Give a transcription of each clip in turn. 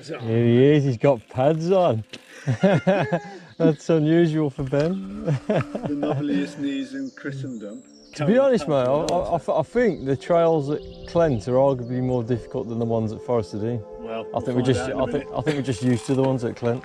Here he is, he's got pads on. That's unusual for Ben. The knobbliest knees in Christendom. To be honest, mate, I think the trails at Clent are arguably more difficult than the ones at Forestofdean. Well, I think we're just used to the ones at Clent.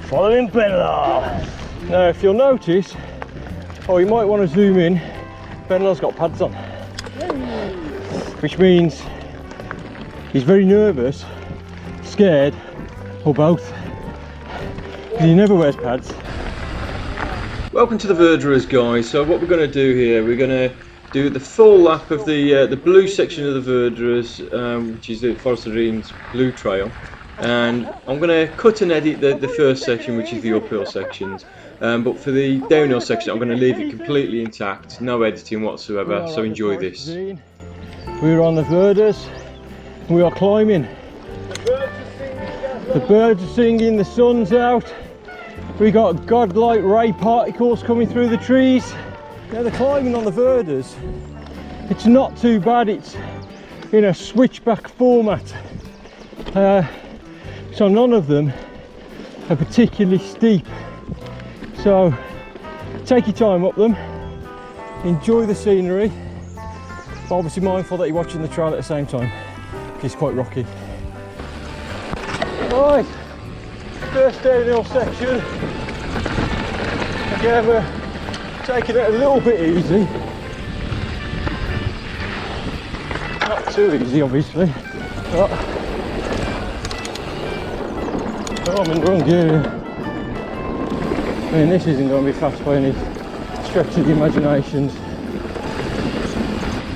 Following Benlar. Now, if you'll notice, you might want to zoom in. Benlar's got pads on, which means he's very nervous, scared, or both, because he never wears pads. Welcome to the Verderers, guys. So what we're going to do here, we're going to do the full lap of the blue section of the Verderers, which is the Forestofdean's blue trail. And I'm going to cut and edit the first section, which is the uphill sections, but for the downhill section I'm going to leave it completely intact, no editing whatsoever, so enjoy this. We're on the Verderers, we are climbing. The birds are singing, the sun's out, we got godlike ray particles coming through the trees. Now the climbing on the Verderers, it's not too bad, it's in a switchback format. So none of them are particularly steep. So take your time up them, enjoy the scenery, but obviously mindful that you're watching the trail at the same time. It's quite rocky. Right, first downhill section. Again, we're taking it a little bit easy. Not too easy, obviously. But I'm in the wrong gear. I mean, this isn't going to be fast by any stretch of the imagination.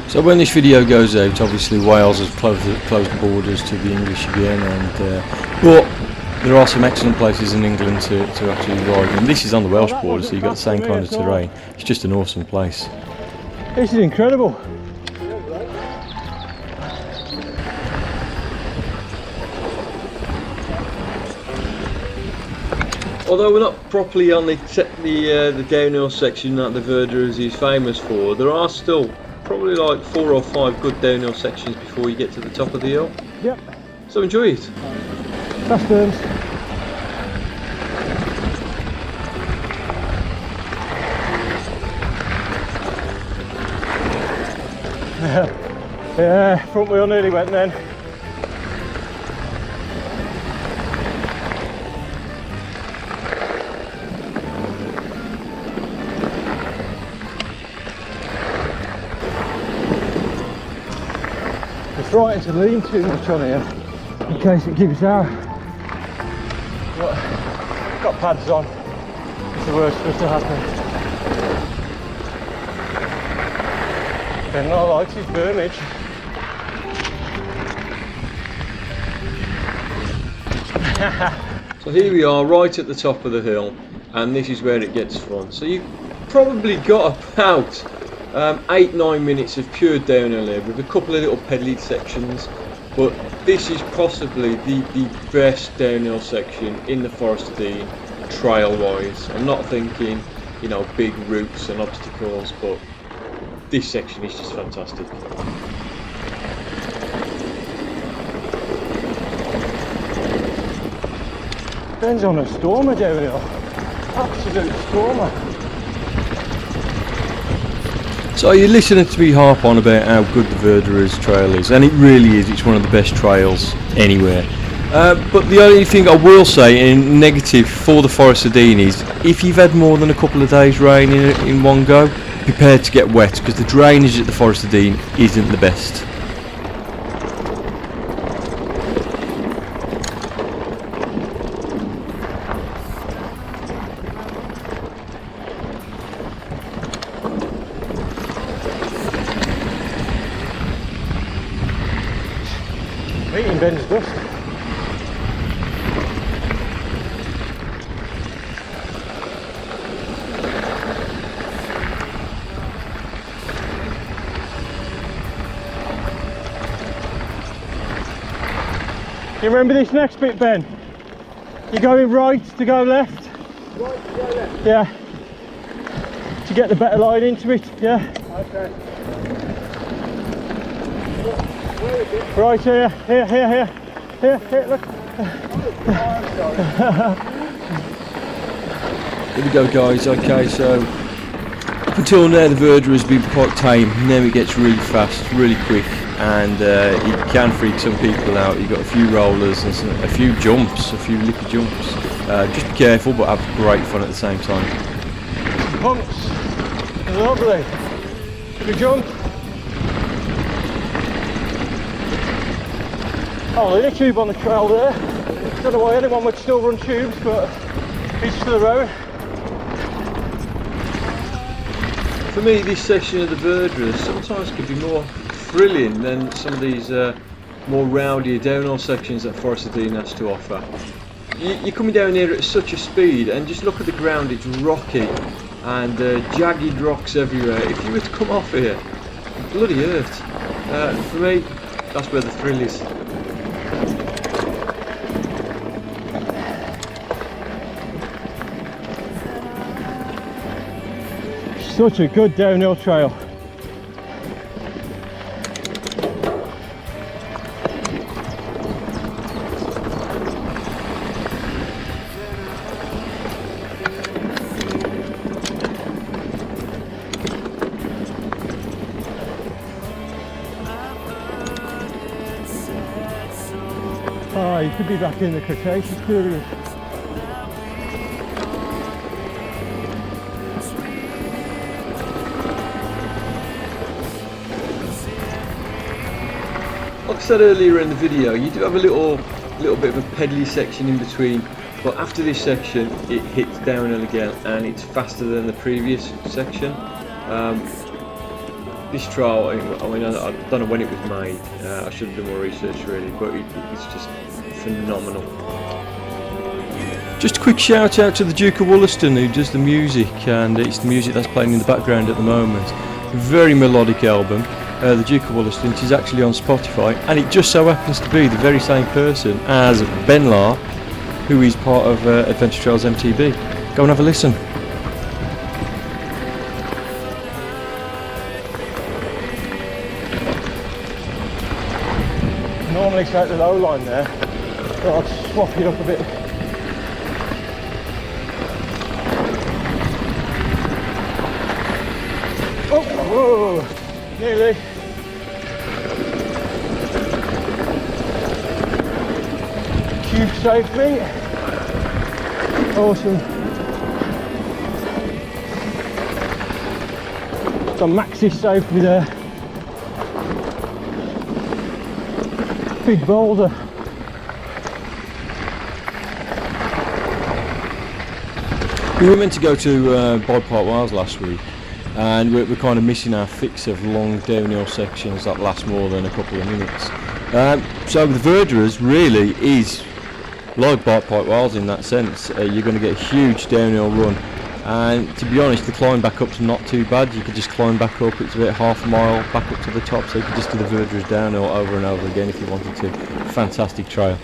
So when this video goes out, obviously Wales has closed the borders to the English again, and but there are some excellent places in England to actually ride, and this is on the Welsh border, so you've got the same kind of terrain. It's just an awesome place. This is incredible. Although we're not properly on the downhill section that the Verderers is famous for, there are still probably like 4 or 5 good downhill sections before you get to the top of the hill. Yep. So enjoy it. Fast turns. Yeah, front wheel nearly went then. Trying to lean too much on here in case it gives out. But got pads on, it's the worst for it to happen. Ben not likes his burnage. So here we are right at the top of the hill, and this is where it gets fun. So you've probably got about 8-9 minutes of pure downhill here with a couple of little pedally sections, but this is possibly the best downhill section in the Forestofdean trail wise. I'm not thinking, you know, big routes and obstacles, but this section is just fantastic. Ben's on a stormer downhill, absolute stormer. So you're listening to me harp on about how good the Verderers trail is, and it really is. It's one of the best trails anywhere. But the only thing I will say in negative for the Forestofdean is, if you've had more than a couple of days rain in one go, prepare to get wet, because the drainage at the Forestofdean isn't the best. Meeting Ben's dust. You remember this next bit, Ben? You're going right to go left? Right to go left? Yeah. To get the better line into it, yeah? Okay. Where is it? Right here, here, look. Here we go, guys. Okay, so up until now the Verderer has been quite tame. Now it gets really fast, really quick, and it can freak some people out. You've got a few rollers and a few jumps, a few lippy jumps. Just be careful, but have great fun at the same time. Humps, lovely. Should we jump? Oh, there's a tube on the trail there. Don't know why anyone would still run tubes, but it's to the road. For me, this section of the Verderers sometimes could be more thrilling than some of these more rowdy downhill sections that forestofdean has to offer. You're coming down here at such a speed, and just look at the ground, it's rocky and jagged rocks everywhere. If you were to come off here, you'd bloody hurt. For me, that's where the thrill is. Such a good downhill trail. Oh, you could be back in the Cretaceous period. Like I said earlier in the video, you do have a little bit of a pedally section in between, but after this section it hits downhill again and it's faster than the previous section. This trail, I mean, I don't know when it was made. I should have done more research really, but it's just phenomenal. Just a quick shout out to the Duke of Wollaston who does the music, and it's the music that's playing in the background at the moment. Very melodic album. The Duke of Wollaston, which is actually on Spotify, and it just so happens to be the very same person as Ben Lahr, who is part of Adventure Trails MTB. Go and have a listen. Normally it's out the low line there, but I'll swap it up a bit. Oh, whoa, nearly. Tube saved me. Awesome. So Maxi saved me there. Big boulder. We were meant to go to Bide Park Wales last week, and we're kind of missing our fix of long downhill sections that last more than a couple of minutes. So the Verderers really is like Bide Park Wales in that sense. You're going to get a huge downhill run, and to be honest the climb back up's not too bad. You could just climb back up, it's about half a mile back up to the top, so you could just do the Verderers downhill over and over again if you wanted to. Fantastic trail.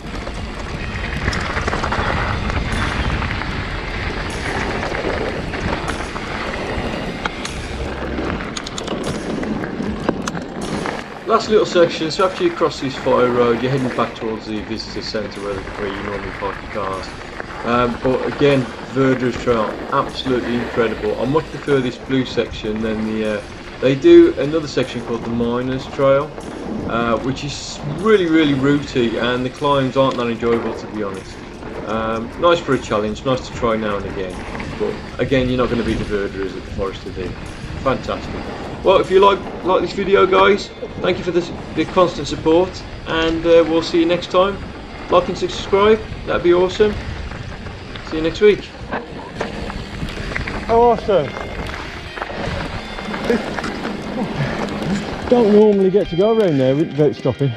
Last little section, so after you cross this fire road you're heading back towards the visitor centre where you normally park your cars. But again, Verderers trail, absolutely incredible. I much prefer this blue section than the they do another section called the Miners Trail, which is really rooty, and the climbs aren't that enjoyable, to be honest. Nice for a challenge, nice to try now and again, but again you're not going to beat the Verderers at the forestofdean. Fantastic. Well, if you like this video, guys, thank you for the constant support, and we'll see you next time. Like and subscribe, that'd be awesome. See you next week. Awesome. Don't normally get to go around there without stopping.